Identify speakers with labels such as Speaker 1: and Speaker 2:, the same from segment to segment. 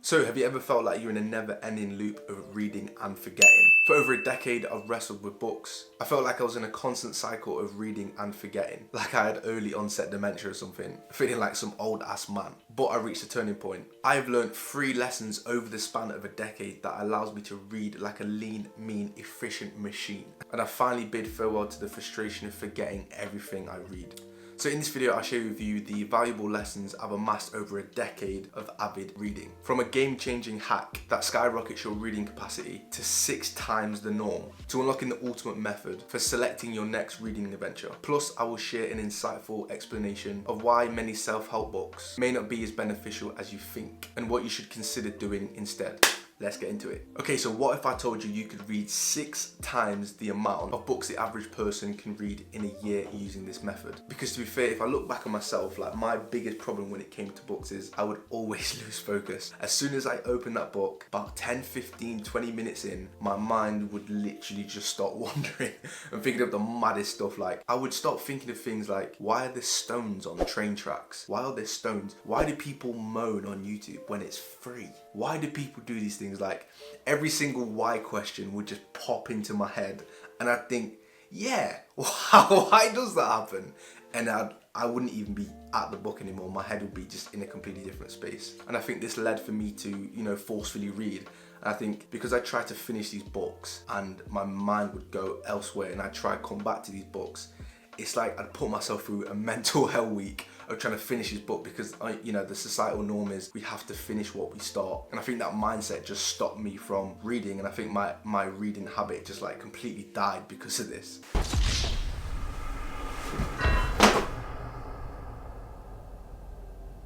Speaker 1: So have you ever felt like you're in a never-ending loop of reading and forgetting? For over a decade, I've wrestled with books. I felt like I was in a constant cycle of reading and forgetting, like I had early onset dementia or something, feeling like some old ass man. But I reached a turning point. I've learned 3 lessons over the span of a decade that allows me to read like a lean, mean, efficient machine. And I finally bid farewell to the frustration of forgetting everything I read. So in this video, I'll share with you the valuable lessons I've amassed over a decade of avid reading. From a game-changing hack that skyrockets your reading capacity to 6 times the norm, to unlocking the ultimate method for selecting your next reading adventure. Plus, I will share an insightful explanation of why many self-help books may not be as beneficial as you think, and what you should consider doing instead. Let's get into it. Okay, so what if I told you you could read 6 times the amount of books the average person can read in a year using this method? Because to be fair, if I look back on myself, like my biggest problem when it came to books is I would always lose focus. As soon as I opened that book, about 10, 15, 20 minutes in, my mind would literally just start wandering and thinking of the maddest stuff. Like I would start thinking of things like, why are there stones on train tracks? Why are there stones? Why do people moan on YouTube when it's free? Why do people do these things? Like every single why question would just pop into my head, and I'd think, yeah, why does that happen? And I wouldn't even be at the book anymore. My head would be just in a completely different space. And I think this led for me to, forcefully read. And I think because I tried to finish these books and my mind would go elsewhere, and I'd try to come back to these books, it's like I'd put myself through a mental hell week of trying to finish his book, because the societal norm is we have to finish what we start. And I think that mindset just stopped me from reading, and I think my reading habit just like completely died because of this.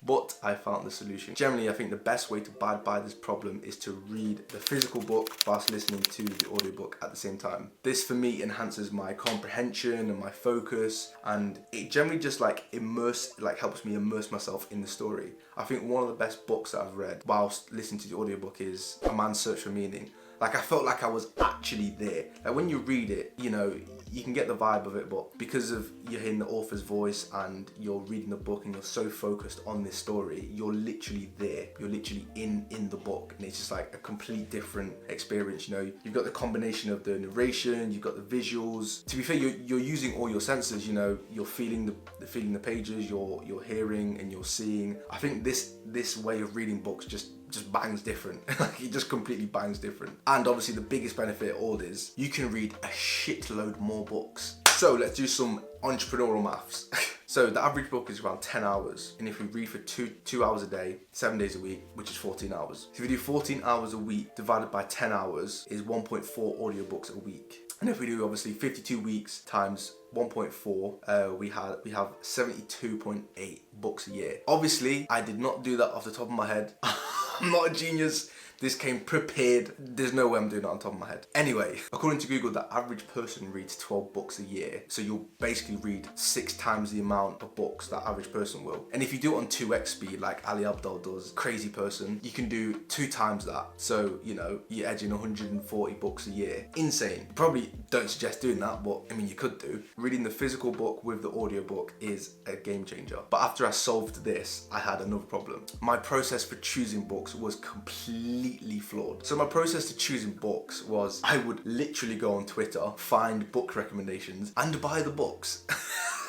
Speaker 1: But I found the solution. Generally, I think the best way to abide by this problem is to read the physical book whilst listening to the audiobook at the same time. This for me enhances my comprehension and my focus, and it generally just helps me immerse myself in the story. I think one of the best books that I've read whilst listening to the audiobook is A Man's Search for Meaning. Like I felt like I was actually there. Like when you read it, you can get the vibe of it, but because of you're hearing the author's voice and you're reading the book and you're so focused on this story, you're literally there. You're literally in the book, and it's just like a complete different experience. You've got the combination of the narration, you've got the visuals. To be fair, you're using all your senses. You're feeling the pages, you're hearing and you're seeing. I think this way of reading books just bangs different. Like it just completely bangs different. And obviously the biggest benefit of all is you can read a shitload more books. So let's do some entrepreneurial maths. So the average book is around 10 hours. And if we read for 2 hours a day, 7 days a week, which is 14 hours. So if we do 14 hours a week divided by 10 hours is 1.4 audiobooks a week. And if we do obviously 52 weeks times 1.4, we have 72.8 books a year. Obviously, I did not do that off the top of my head. I'm not a genius. This came prepared. There's no way I'm doing it on top of my head. Anyway, according to Google, the average person reads 12 books a year. So you'll basically read 6 times the amount of books that average person will. And if you do it on 2x speed, like Ali Abdaal does, crazy person, you can do 2 times that. So, you're edging 140 books a year. Insane. Probably don't suggest doing that, but I mean, you could do. Reading the physical book with the audiobook is a game changer. But after I solved this, I had another problem. My process for choosing books was completely flawed. So my process to choosing books was I would literally go on Twitter, find book recommendations and buy the books.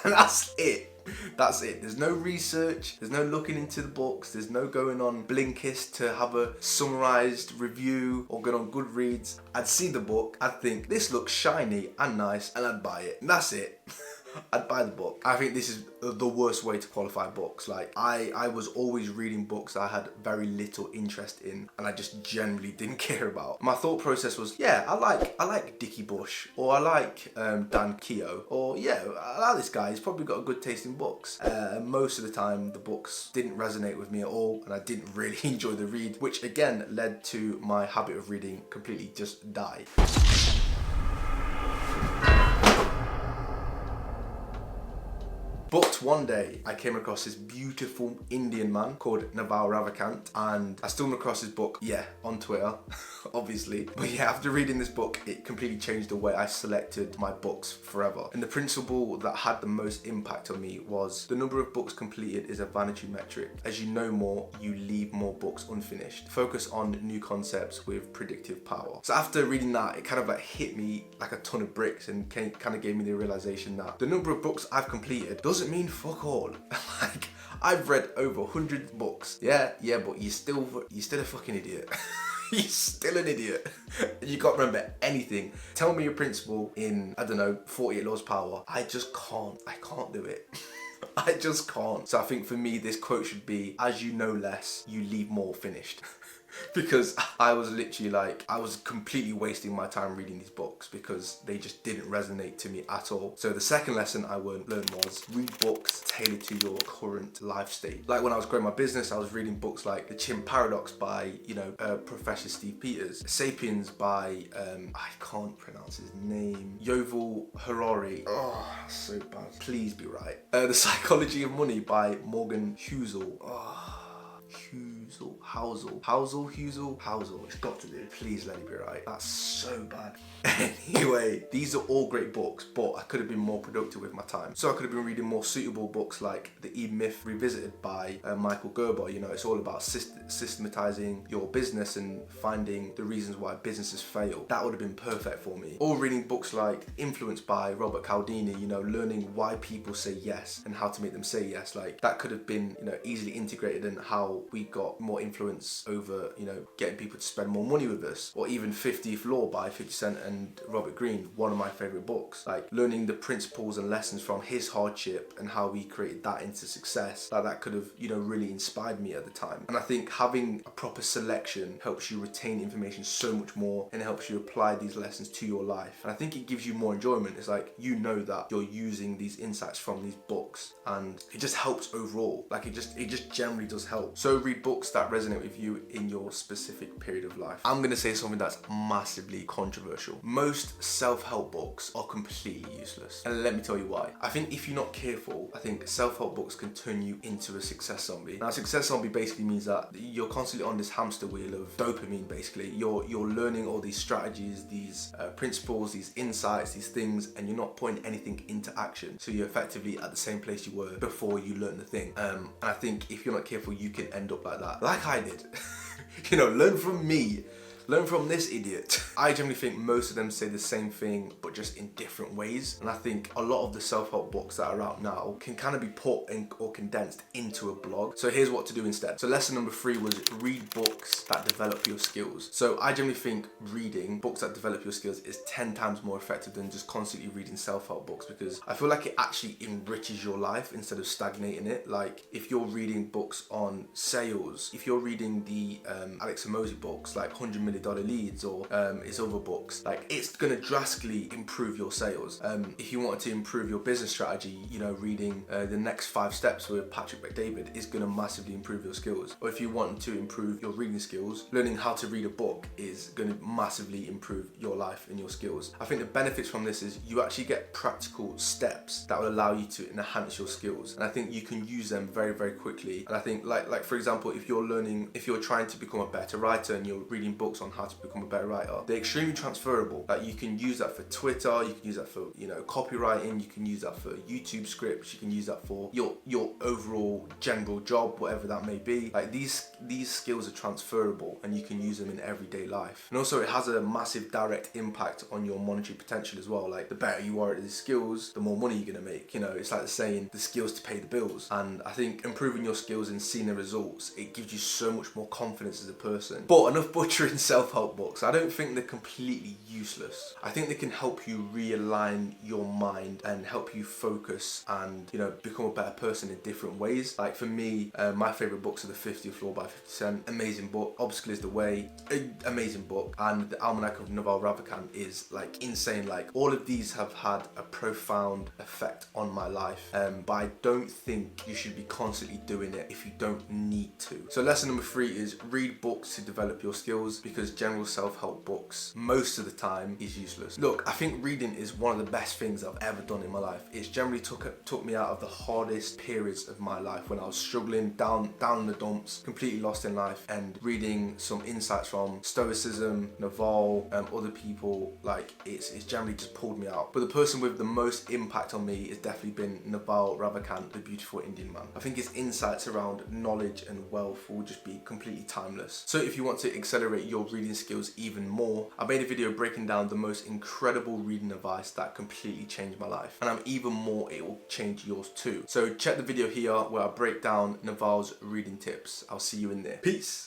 Speaker 1: And that's it. That's it. There's no research, there's no looking into the books, there's no going on Blinkist to have a summarized review or going on Goodreads. I'd see the book, I'd think this looks shiny and nice, and I'd buy it. And that's it. I'd buy the book. I think this is the worst way to qualify books. Like I was always reading books that I had very little interest in, and I just generally didn't care about. My thought process was, yeah, I like Dickie Bush, or I like Dan Keogh, or yeah, I like this guy. He's probably got a good taste in books. Most of the time, the books didn't resonate with me at all, and I didn't really enjoy the read, which again led to my habit of reading completely just die. But one day I came across this beautiful Indian man called Naval Ravikant, and I stumbled across his book, on Twitter, obviously. But yeah, after reading this book, it completely changed the way I selected my books forever. And the principle that had the most impact on me was the number of books completed is a vanity metric. As you know more, you leave more books unfinished. Focus on new concepts with predictive power. So after reading that, it kind of like hit me like a ton of bricks and kind of gave me the realization that the number of books I've completed doesn't mean fuck all. Like, I've read over 100 books. Yeah, but you're still a fucking idiot. You're still an idiot. You can't remember anything. Tell me your principle in, I don't know, 48 laws of power. I just can't. I can't do it. I just can't. So I think for me, this quote should be, as you know less, you leave more finished. Because I was literally like, I was completely wasting my time reading these books because they just didn't resonate to me at all. So the second lesson I learned was read books tailored to your current life state. Like when I was growing my business, I was reading books like The Chimp Paradox by, Professor Steve Peters, Sapiens by, I can't pronounce his name, Yuval Harari. Oh, so bad. Please be right. The Psychology of Money by Morgan Housel. Housel. It's got to be. Please let it be right. That's so bad. Anyway, these are all great books, but I could have been more productive with my time. So I could have been reading more suitable books like The E-Myth Revisited by Michael Gerber. It's all about systematizing your business and finding the reasons why businesses fail. That would have been perfect for me. Or reading books like Influence by Robert Cialdini, learning why people say yes and how to make them say yes. Like that could have been, easily integrated in how we got more influence over, getting people to spend more money with us. Or even 50th Law by 50 Cent and Robert Greene, one of my favorite books. Like learning the principles and lessons from his hardship and how we created that into success. Like that could have, really inspired me at the time. And I think having a proper selection helps you retain information so much more and helps you apply these lessons to your life. And I think it gives you more enjoyment. It's like, that you're using these insights from these books and it just helps overall. Like it just generally does help. So read books that resonate with you in your specific period of life. I'm gonna say something that's massively controversial. Most self-help books are completely useless. And let me tell you why. I think if you're not careful, I think self-help books can turn you into a success zombie. Now, a success zombie basically means that you're constantly on this hamster wheel of dopamine, basically. You're learning all these strategies, these principles, these insights, these things, and you're not putting anything into action. So you're effectively at the same place you were before you learned the thing. And I think if you're not careful, you can end up like that. Like I did. Learn from me. Learn from this idiot. I generally think most of them say the same thing, but just in different ways. And I think a lot of the self-help books that are out now can kind of be put in or condensed into a blog. So here's what to do instead. So lesson number 3 was read books that develop your skills. So I generally think reading books that develop your skills is 10 times more effective than just constantly reading self-help books, because I feel like it actually enriches your life instead of stagnating it. Like if you're reading books on sales, if you're reading the Alex Hormozi books like $100 Million Leads or his other books, like it's gonna drastically improve your sales. If you want to improve your business strategy, reading the next 5 steps with Patrick McDavid is gonna massively improve your skills. Or if you want to improve your reading skills, learning how to read a book is gonna massively improve your life and your skills. I think the benefits from this is you actually get practical steps that will allow you to enhance your skills, and I think you can use them very, very quickly. And I think like for example, if you're trying to become a better writer and you're reading books on how to become a better writer, they're extremely transferable. Like you can use that for Twitter, you can use that for copywriting, you can use that for YouTube scripts, you can use that for your overall general job, whatever that may be. Like these skills are transferable and you can use them in everyday life. And also it has a massive direct impact on your monetary potential as well. Like the better you are at these skills, the more money you're gonna make. It's like the saying, the skills to pay the bills. And I think improving your skills and seeing the results, it gives you so much more confidence as a person. But enough butchering self-help books. I don't think they're completely useless. I think they can help you realign your mind and help you focus and become a better person in different ways. Like for me, my favorite books are The 50th Law by 50 Cent, amazing book. Obstacle is the Way, amazing book. And The Almanac of Naval Ravikant is like insane. Like all of these have had a profound effect on my life, but I don't think you should be constantly doing it if you don't need to. So lesson number 3 is read books to develop your skills, because because general self-help books most of the time is useless. Look, I think reading is one of the best things I've ever done in my life. It's generally took me out of the hardest periods of my life when I was struggling down in the dumps, completely lost in life, and reading some insights from Stoicism, Naval, other people, like it's generally just pulled me out. But the person with the most impact on me has definitely been Naval Ravikant, the beautiful Indian man. I think his insights around knowledge and wealth will just be completely timeless. So if you want to accelerate your reading skills even more, I made a video breaking down the most incredible reading advice that completely changed my life, and I'm even more, it will change yours too. So check the video here where I break down Naval's reading tips. I'll see you in there. Peace.